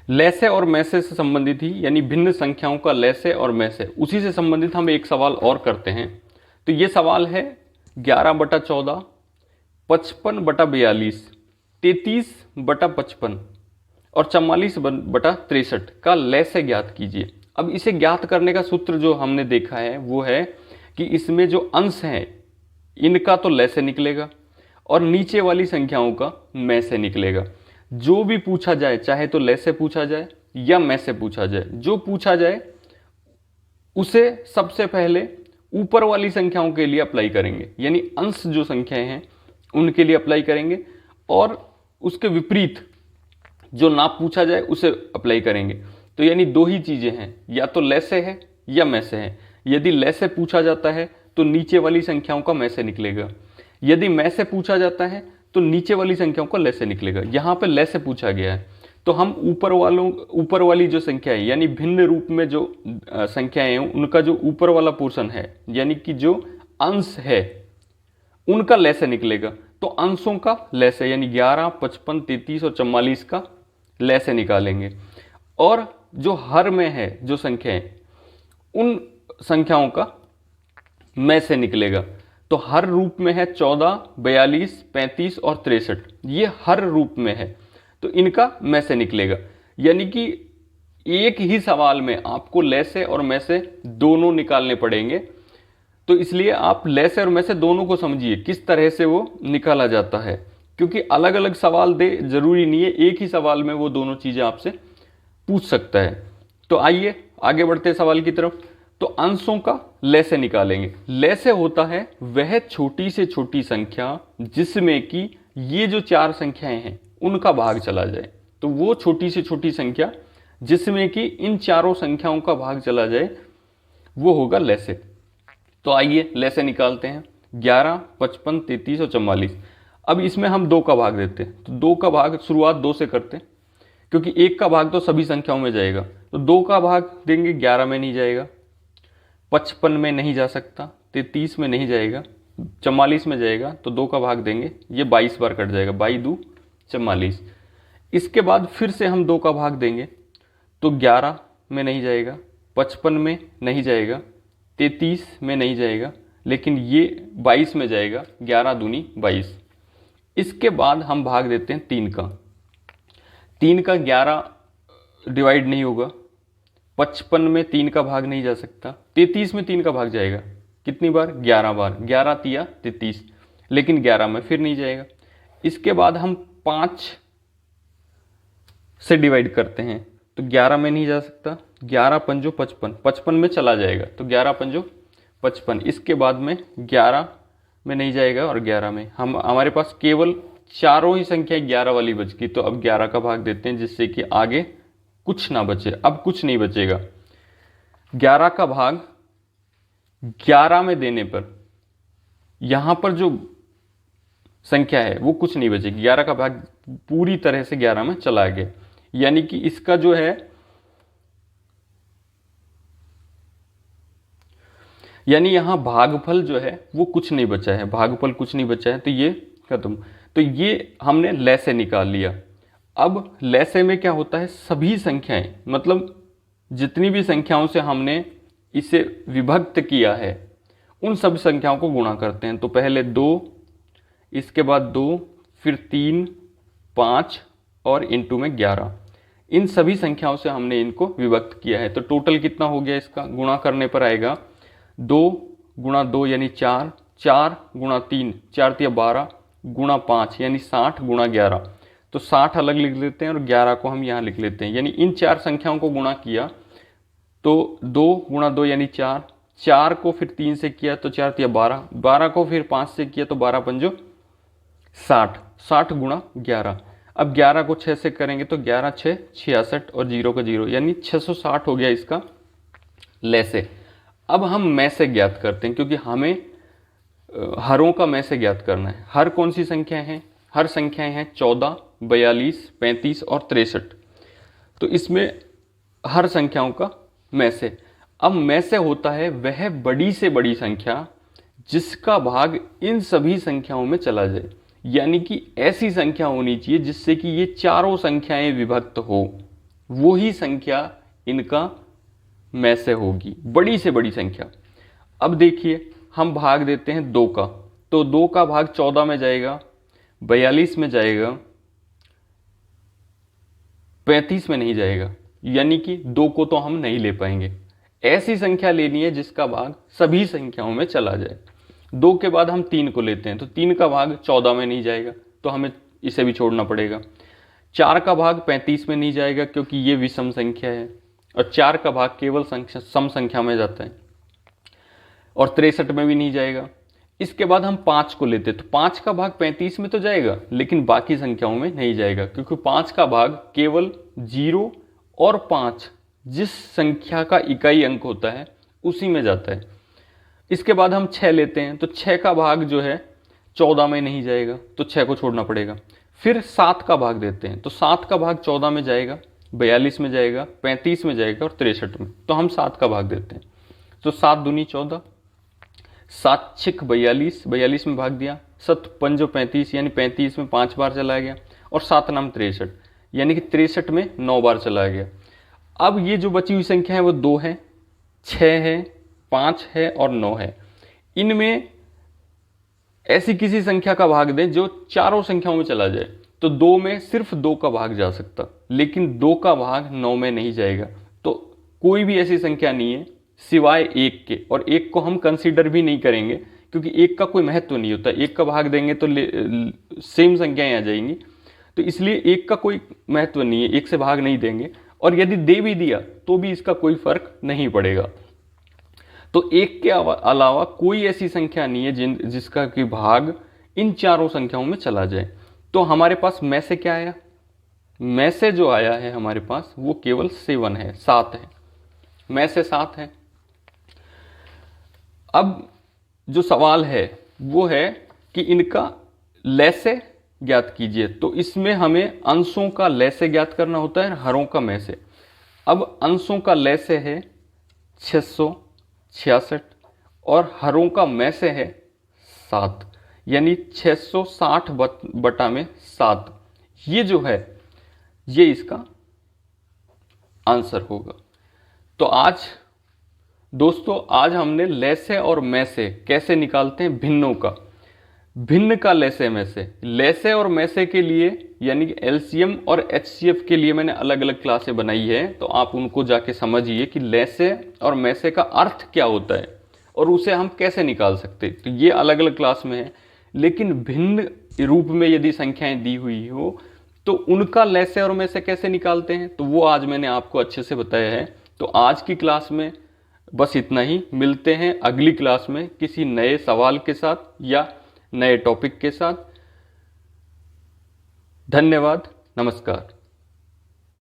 लैसे और मैसे से संबंधित ही, यानी भिन्न संख्याओं का लैसे और मैसे, उसी से संबंधित हम एक सवाल और करते हैं। तो ये सवाल है 11/14, 55/42, 33/55 और 44/63 का लैसे ज्ञात कीजिए। अब इसे ज्ञात करने का सूत्र जो हमने देखा है वो है कि इसमें जो अंश हैं इनका तो लैसे निकलेगा और नीचे वाली संख्याओं का मैसे निकलेगा। जो भी पूछा जाए, चाहे तो लैसे पूछा जाए या मैसे पूछा जाए, जो पूछा जाए उसे सबसे पहले ऊपर वाली संख्याओं के लिए अप्लाई करेंगे, यानी अंश जो संख्याएं हैं उनके लिए अप्लाई करेंगे, और उसके विपरीत जो ना पूछा जाए उसे अप्लाई करेंगे। तो यानी दो ही चीजें हैं, या तो लैसे है या मैसे है। यदि लैसे पूछा जाता है तो नीचे वाली संख्याओं का मैसे निकलेगा, यदि मैसे पूछा जाता है तो नीचे वाली संख्याओं का लैसे निकलेगा। यहां पे लैसे पूछा गया है तो हम ऊपर वाली जो संख्या है, यानी भिन्न रूप में जो संख्याएं हैं उनका जो ऊपर वाला पोर्शन है, यानी कि जो अंश है उनका लैसे निकलेगा। तो अंशों का लैसे यानी 11, 55, 33 और 44 का लैसे निकालेंगे, और जो हर में है जो संख्याएं उन संख्याओं का मैसे निकलेगा। तो हर रूप में है 14, 42, 35 और 63, ये हर रूप में है तो इनका मैसे निकलेगा। यानी कि एक ही सवाल में आपको लैसे और मैसे दोनों निकालने पड़ेंगे। तो इसलिए आप लैसे और मैसे दोनों को समझिए किस तरह से वो निकाला जाता है, क्योंकि अलग अलग सवाल दे जरूरी नहीं है, एक ही सवाल में वो दोनों चीजें आपसे पूछ सकता है। तो आइए आगे बढ़ते सवाल की तरफ। तो अंशों का लैसे निकालेंगे। लैसे होता है वह छोटी से छोटी संख्या जिसमें कि ये जो चार संख्याएं हैं उनका भाग चला जाए। तो वो छोटी से छोटी संख्या जिसमें कि इन चारों संख्याओं का भाग चला जाए वो होगा लैसे। तो आइए लैसे निकालते हैं। 11, 55, 33 और 44। अब इसमें हम दो का भाग देते हैं, तो दो का भाग शुरुआत दो से करते हैं, क्योंकि एक का भाग तो सभी संख्याओं में जाएगा। तो दो का भाग देंगे, 11 में नहीं जाएगा, 55 में नहीं जा सकता, 33 में नहीं जाएगा, 44 में जाएगा। तो दो का भाग देंगे, ये 22 बार कट जाएगा, 22 44। इसके बाद फिर से हम दो का भाग देंगे तो 11 में नहीं जाएगा, 55 में नहीं जाएगा, 33 में नहीं जाएगा, लेकिन ये 22 में जाएगा, 11 दूनी 22। इसके बाद हम भाग देते हैं 3 का। 3 का 11 डिवाइड नहीं होगा, 55 में 3 का भाग नहीं जा सकता, 33 में 3 का भाग जाएगा। कितनी बार? 11 बार, 11 तिया 33, लेकिन 11 में फिर नहीं जाएगा। इसके बाद हम 5 से डिवाइड करते हैं तो 11 में नहीं जा सकता, 11 पंजो 55, 55 में चला जाएगा, तो 11 पंजो 55। इसके बाद में 11 में नहीं जाएगा और 11 में हमारे पास केवल चारों ही संख्या 11 वाली बच गई। तो अब 11 का भाग देते हैं जिससे कि आगे कुछ ना बचे, अब कुछ नहीं बचेगा। 11 का भाग 11 में देने पर यहां पर जो संख्या है वो कुछ नहीं बचेगी, 11 का भाग पूरी तरह से 11 में चला गया। यानी कि इसका जो है, यानी यहां भागफल जो है वो कुछ नहीं बचा है, भागफल कुछ नहीं बचा है, तो ये खत्म। तो ये हमने लैसे निकाल लिया। अब लैसे में क्या होता है, सभी संख्याएं, मतलब जितनी भी संख्याओं से हमने इसे विभक्त किया है उन सभी संख्याओं को गुणा करते हैं। तो पहले 2, इसके बाद 2, फिर 3, 5 और इनटू में 11। इन सभी संख्याओं से हमने इनको विभक्त किया है। तो टोटल कितना हो गया, इसका गुणा करने पर आएगा 2 गुणा 2 यानी 4, 4 गुणा 3, 4 तिया 12 गुणा 5 यानी 60 गुणा 11। तो 60 अलग लिख लेते हैं और 11 को हम यहाँ लिख लेते हैं। यानी इन चार संख्याओं को गुणा किया तो 2 गुणा 2 यानी 4, 4 को फिर 3 से किया तो 4 तिया 12, 12 को फिर 5 से किया तो 12 पंजो 60, 60 गुणा 11। अब 11 को 6 से करेंगे तो 11 6 66 और 0 का 0 यानी 660 हो गया इसका लैसे। अब हम मैसे ज्ञात करते हैं, क्योंकि हमें हरों का मैसे ज्ञात करना है। हर कौन सी संख्या है? हर संख्याएं हैं 14, 42, 35 और 63। तो इसमें हर संख्याओं का मैसे। अब मैसे होता है वह बड़ी से बड़ी संख्या जिसका भाग इन सभी संख्याओं में चला जाए। यानी कि ऐसी संख्या होनी चाहिए जिससे कि ये चारों संख्याएं विभक्त हो। वो ही संख्या इनका में से होगी, बड़ी से बड़ी संख्या। अब देखिए हम भाग देते हैं 2 का, तो 2 का भाग 14 में जाएगा, 42 में जाएगा, 35 में नहीं जाएगा, यानी कि 2 को तो हम नहीं ले पाएंगे। ऐसी संख्या लेनी है जिसका भाग सभी संख्याओं में चला जाए। 2 के बाद हम 3 को लेते हैं, तो 3 का भाग 14 में नहीं जाएगा, तो हमें इसे भी छोड़ना पड़ेगा। 4 का भाग 35 में नहीं जाएगा क्योंकि ये विषम संख्या है, और 4 का भाग केवल सम संख्या में जाता है, और 63 में भी नहीं जाएगा। इसके बाद हम 5 को लेते हैं, तो 5 का भाग 35 में तो जाएगा, लेकिन बाकी संख्याओं में नहीं जाएगा, क्योंकि 5 का भाग केवल 0 और 5 जिस संख्या का इकाई अंक होता है उसी में जाता है। इसके बाद हम 6 लेते हैं, तो 6 का भाग जो है 14 में नहीं जाएगा, तो 6 को छोड़ना पड़ेगा। फिर 7 का भाग देते हैं, तो 7 का भाग 14 में जाएगा, 42 में जाएगा, 35 में जाएगा और 63 में, तो हम 7 का भाग देते हैं। तो 7 दूनी 14, 7 छिक 42, 42 में भाग दिया, 7 पंजो 35, यानी 35 में 5 बार चला गया, और 7 नाम 63, यानी कि 63 में 9 बार चला गया। अब ये जो बची हुई संख्या है वो 2 है, 6 है, 5 है और 9 है। इनमें ऐसी किसी संख्या का भाग दें जो चारों संख्याओं में चला जाए, तो 2 में सिर्फ 2 का भाग जा सकता, लेकिन 2 का भाग 9 में नहीं जाएगा। तो कोई भी ऐसी संख्या नहीं है सिवाय 1 के, और 1 को हम कंसीडर भी नहीं करेंगे क्योंकि 1 का कोई महत्व नहीं होता। 1 का भाग देंगे तो सेम संख्याएं आ जाएंगी, तो इसलिए 1 का कोई महत्व नहीं है, 1 से भाग नहीं देंगे, और यदि दे भी दिया तो भी इसका कोई फर्क नहीं पड़ेगा। तो 1 के अलावा कोई ऐसी संख्या नहीं है जिसका कि भाग इन चारों संख्याओं में चला जाए। तो हमारे पास में से क्या आया? में से जो आया है हमारे पास वो केवल 7 है, 7 है, में से 7 है। अब जो सवाल है वो है कि इनका लैसे ज्ञात कीजिए। तो इसमें हमें अंशों का लैसे ज्ञात करना होता है, हरों का में से। अब अंशों का लैसे है 666 और हरों का में से है 7, यानी 660 बटा में 7। ये जो है ये इसका आंसर होगा। तो आज दोस्तों, आज हमने लैसे और में से कैसे निकालते हैं भिन्नों का, भिन्न का लैसे में से। लैसे और में से के लिए यानी कि एलसीएम और एचसीएफ के लिए मैंने अलग अलग क्लासें बनाई है, तो आप उनको जाके समझिए कि लैसे और में से का अर्थ क्या होता है और उसे हम कैसे निकाल सकते हैं। तो ये अलग अलग क्लास में है, लेकिन भिन्न रूप में यदि संख्याएं दी हुई हो तो उनका लैसे और में से कैसे निकालते हैं, तो वो आज मैंने आपको अच्छे से बताया है। तो आज की क्लास में बस इतना ही। मिलते हैं अगली क्लास में किसी नए सवाल के साथ या नए टॉपिक के साथ। धन्यवाद, नमस्कार।